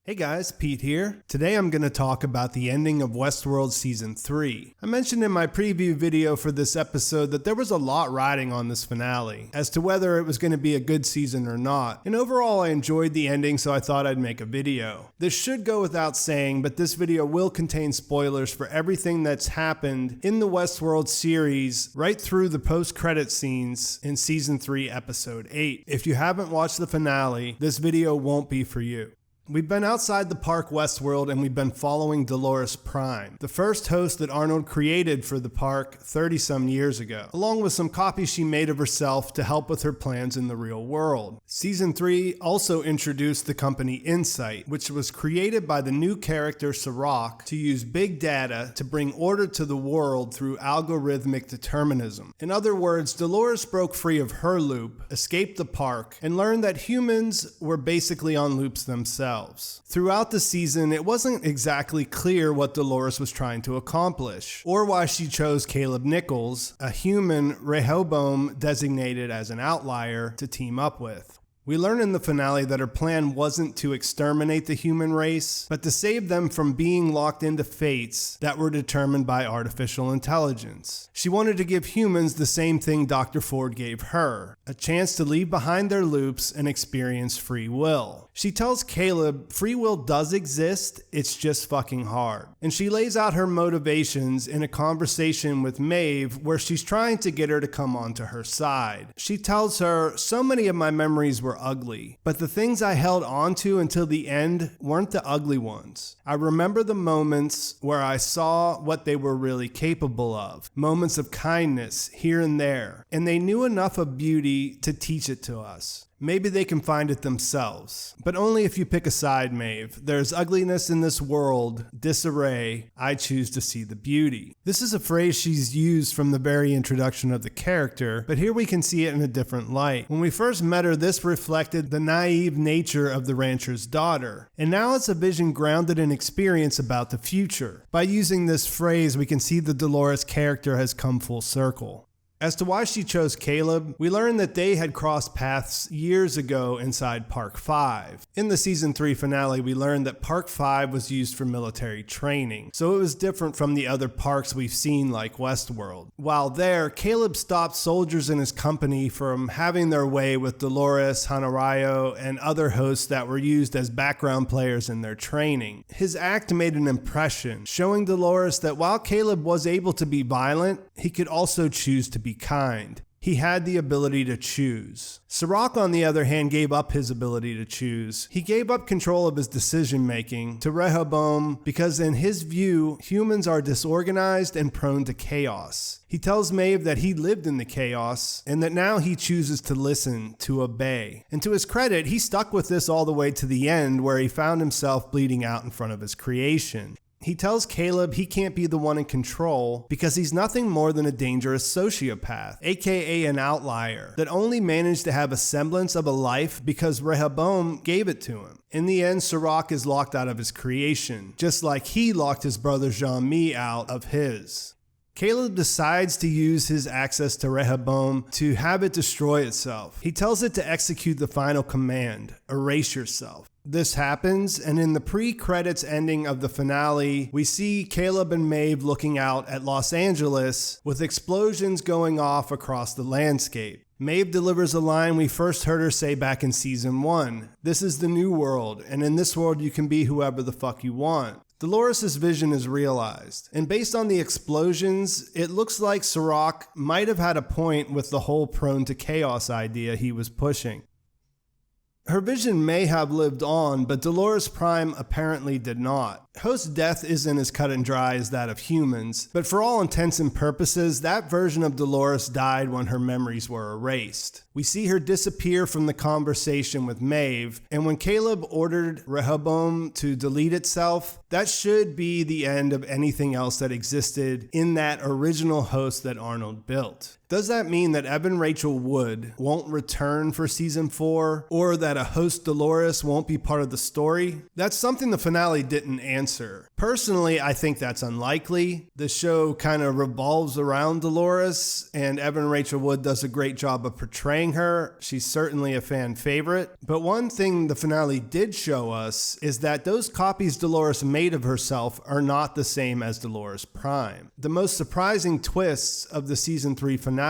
Hey guys, Pete here. Today I'm going to talk about the ending of Westworld Season 3. I mentioned in my preview video for this episode that there was a lot riding on this finale, as to whether it was going to be a good season or not, and overall I enjoyed the ending, so I thought I'd make a video. This should go without saying, but this video will contain spoilers for everything that's happened in the Westworld series right through the post-credit scenes in Season 3, Episode 8. If you haven't watched the finale, this video won't be for you. We've been outside the park Westworld and we've been following Dolores Prime, the first host that Arnold created for the park 30-some years ago, along with some copies she made of herself to help with her plans in the real world. Season 3 also introduced the company Insight, which was created by the new character Serac to use big data to bring order to the world through algorithmic determinism. In other words, Dolores broke free of her loop, escaped the park, and learned that humans were basically on loops themselves. Throughout the season, it wasn't exactly clear what Dolores was trying to accomplish, or why she chose Caleb Nichols, a human Rehoboam designated as an outlier, to team up with. We learn in the finale that her plan wasn't to exterminate the human race, but to save them from being locked into fates that were determined by artificial intelligence. She wanted to give humans the same thing Dr. Ford gave her, a chance to leave behind their loops and experience free will. She tells Caleb free will does exist, it's just fucking hard. And she lays out her motivations in a conversation with Maeve where she's trying to get her to come onto her side. She tells her, so many of my memories were ugly, but the things I held on to until the end weren't the ugly ones. I remember the moments where I saw what they were really capable of, moments of kindness here and there, and they knew enough of beauty to teach it to us. Maybe they can find it themselves, but only if you pick a side, Maeve. There's ugliness in this world, disarray. I choose to see the beauty. This is a phrase she's used from the very introduction of the character, but here we can see it in a different light. When we first met her, this reflected the naive nature of the rancher's daughter, and now it's a vision grounded in experience about the future. By using this phrase, we can see the Dolores character has come full circle. As to why she chose Caleb, we learned that they had crossed paths years ago inside Park 5. In the Season 3 finale, we learned that Park 5 was used for military training, so it was different from the other parks we've seen like Westworld. While there, Caleb stopped soldiers in his company from having their way with Dolores, Hanarayo, and other hosts that were used as background players in their training. His act made an impression, showing Dolores that while Caleb was able to be violent, he could also choose to be kind. He had the ability to choose. Serac, on the other hand, gave up his ability to choose. He gave up control of his decision-making to Rehoboam because in his view, humans are disorganized and prone to chaos. He tells Maeve that he lived in the chaos and that now he chooses to listen, to obey. And to his credit, he stuck with this all the way to the end where he found himself bleeding out in front of his creation. He tells Caleb he can't be the one in control because he's nothing more than a dangerous sociopath, aka an outlier, that only managed to have a semblance of a life because Rehoboam gave it to him. In the end, Serac is locked out of his creation, just like he locked his brother Jean-Mi out of his. Caleb decides to use his access to Rehoboam to have it destroy itself. He tells it to execute the final command, erase yourself. This happens, and in the pre-credits ending of the finale, we see Caleb and Maeve looking out at Los Angeles with explosions going off across the landscape. Maeve delivers a line we first heard her say back in Season 1. This is the new world, and in this world you can be whoever the fuck you want. Dolores' vision is realized, and based on the explosions, it looks like Serac might have had a point with the whole prone to chaos idea he was pushing. Her vision may have lived on, but Dolores Prime apparently did not. Host death isn't as cut and dry as that of humans, but for all intents and purposes, that version of Dolores died when her memories were erased. We see her disappear from the conversation with Maeve, and when Caleb ordered Rehoboam to delete itself, that should be the end of anything else that existed in that original host that Arnold built. Does that mean that Evan Rachel Wood won't return for season 4, or that a host Dolores won't be part of the story? That's something the finale didn't answer. Personally, I think that's unlikely. The show kind of revolves around Dolores, and Evan Rachel Wood does a great job of portraying her. She's certainly a fan favorite. But one thing the finale did show us is that those copies Dolores made of herself are not the same as Dolores Prime. The most surprising twists of the season 3 finale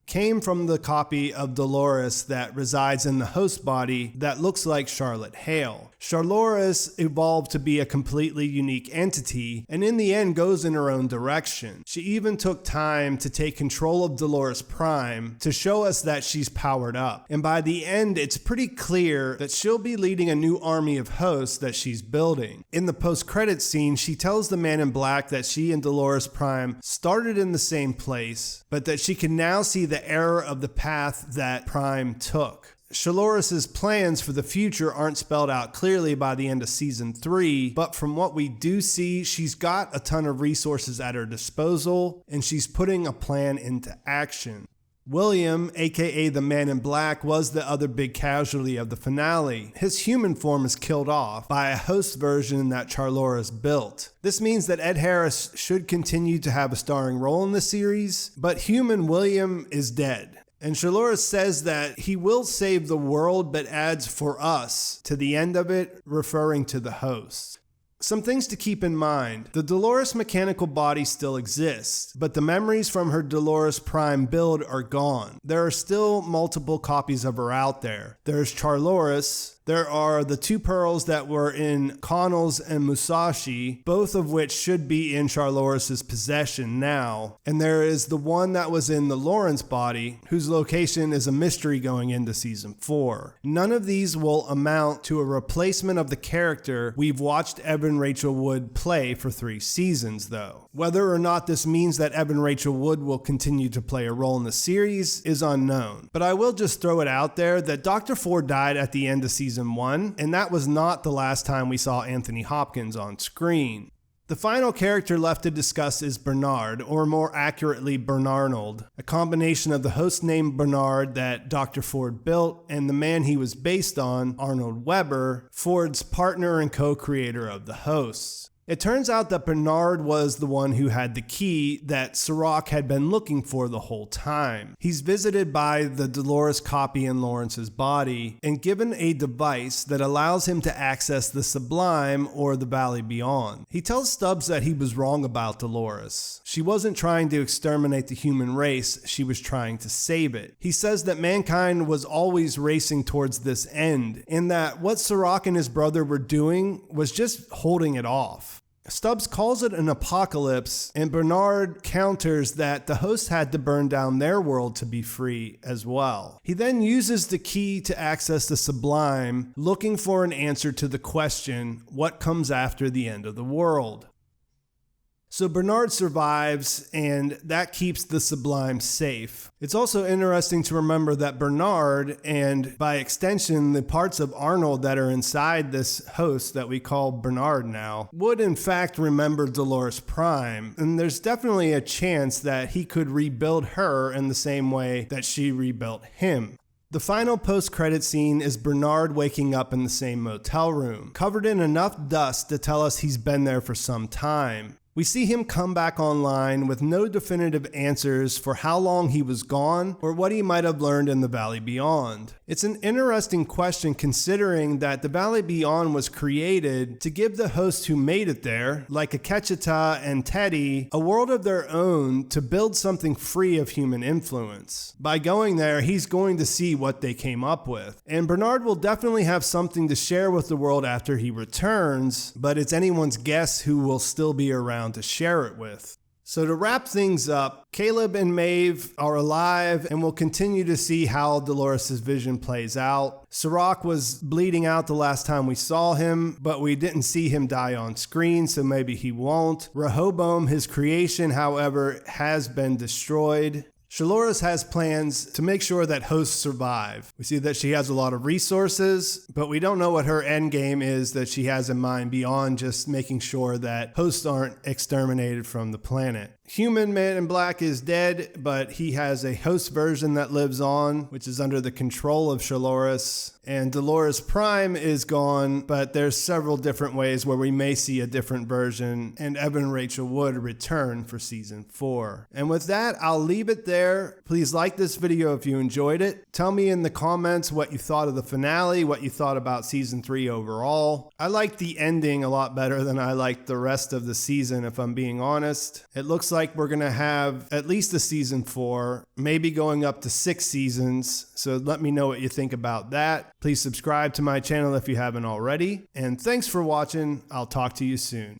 came from the copy of Dolores that resides in the host body that looks like Charlotte Hale. Charlores evolved to be a completely unique entity, and in the end goes in her own direction. She even took time to take control of Dolores Prime to show us that she's powered up. And by the end, it's pretty clear that she'll be leading a new army of hosts that she's building. In the post-credits scene, she tells the Man in Black that she and Dolores Prime started in the same place, but that she can now see the error of the path that Prime took. Charlores' plans for the future aren't spelled out clearly by the end of season 3, but from what we do see, she's got a ton of resources at her disposal, and she's putting a plan into action. William, aka the Man in Black, was the other big casualty of the finale. His human form is killed off by a host version that Charlores built. This means that Ed Harris should continue to have a starring role in the series, but human William is dead. And Charlores says that he will save the world, but adds "for us" to the end of it, referring to the host. Some things to keep in mind. The Dolores mechanical body still exists, but the memories from her Dolores Prime build are gone. There are still multiple copies of her out there. There's Charlores. There are the 2 pearls that were in Connell's and Musashi, both of which should be in Charlores' possession now. And there is the one that was in the Lawrence body, whose location is a mystery going into season 4. None of these will amount to a replacement of the character we've watched Evan Rachel Wood play for 3 seasons, though. Whether or not this means that Evan Rachel Wood will continue to play a role in the series is unknown. But I will just throw it out there that Dr. Ford died at the end of season 1, and that was not the last time we saw Anthony Hopkins on screen. The final character left to discuss is Bernard, or more accurately Bernarnold, a combination of the host named Bernard that Dr. Ford built and the man he was based on, Arnold Weber, Ford's partner and co-creator of the hosts. It turns out that Bernard was the one who had the key that Serac had been looking for the whole time. He's visited by the Dolores copy in Lawrence's body and given a device that allows him to access the sublime or the valley beyond. He tells Stubbs that he was wrong about Dolores. She wasn't trying to exterminate the human race, she was trying to save it. He says that mankind was always racing towards this end, and that what Serac and his brother were doing was just holding it off. Stubbs calls it an apocalypse, and Bernard counters that the hosts had to burn down their world to be free as well. He then uses the key to access the sublime, looking for an answer to the question, what comes after the end of the world? So Bernard survives, and that keeps the sublime safe. It's also interesting to remember that Bernard, and by extension the parts of Arnold that are inside this host that we call Bernard now, would in fact remember Dolores Prime, and there's definitely a chance that he could rebuild her in the same way that she rebuilt him. The final post-credit scene is Bernard waking up in the same motel room, covered in enough dust to tell us he's been there for some time. We see him come back online with no definitive answers for how long he was gone or what he might have learned in the Valley Beyond. It's an interesting question considering that the Valley Beyond was created to give the hosts who made it there, like Akecheta and Teddy, a world of their own to build something free of human influence. By going there, he's going to see what they came up with. And Bernard will definitely have something to share with the world after he returns, but it's anyone's guess who will still be around to share it with. So to wrap things up, Caleb and Maeve are alive, and we'll continue to see how Dolores' vision plays out. Serac was bleeding out the last time we saw him, but we didn't see him die on screen, so maybe he won't. Rehoboam, his creation, however, has been destroyed. Charlores has plans to make sure that hosts survive. We see that she has a lot of resources, but we don't know what her end game is that she has in mind beyond just making sure that hosts aren't exterminated from the planet. Human Man in Black is dead, but he has a host version that lives on, which is under the control of Charlores. And Dolores Prime is gone, but there's several different ways where we may see a different version, and Evan and Rachel would return for season 4. And with that, I'll leave it there. Please like this video if you enjoyed it. Tell me in the comments what you thought of the finale, what you thought about season 3 overall. I liked the ending a lot better than I liked the rest of the season, if I'm being honest. It looks like we're gonna have at least a season 4, maybe going up to 6 seasons, so let me know what you think about that. Please subscribe to my channel if you haven't already, and thanks for watching. I'll talk to you soon.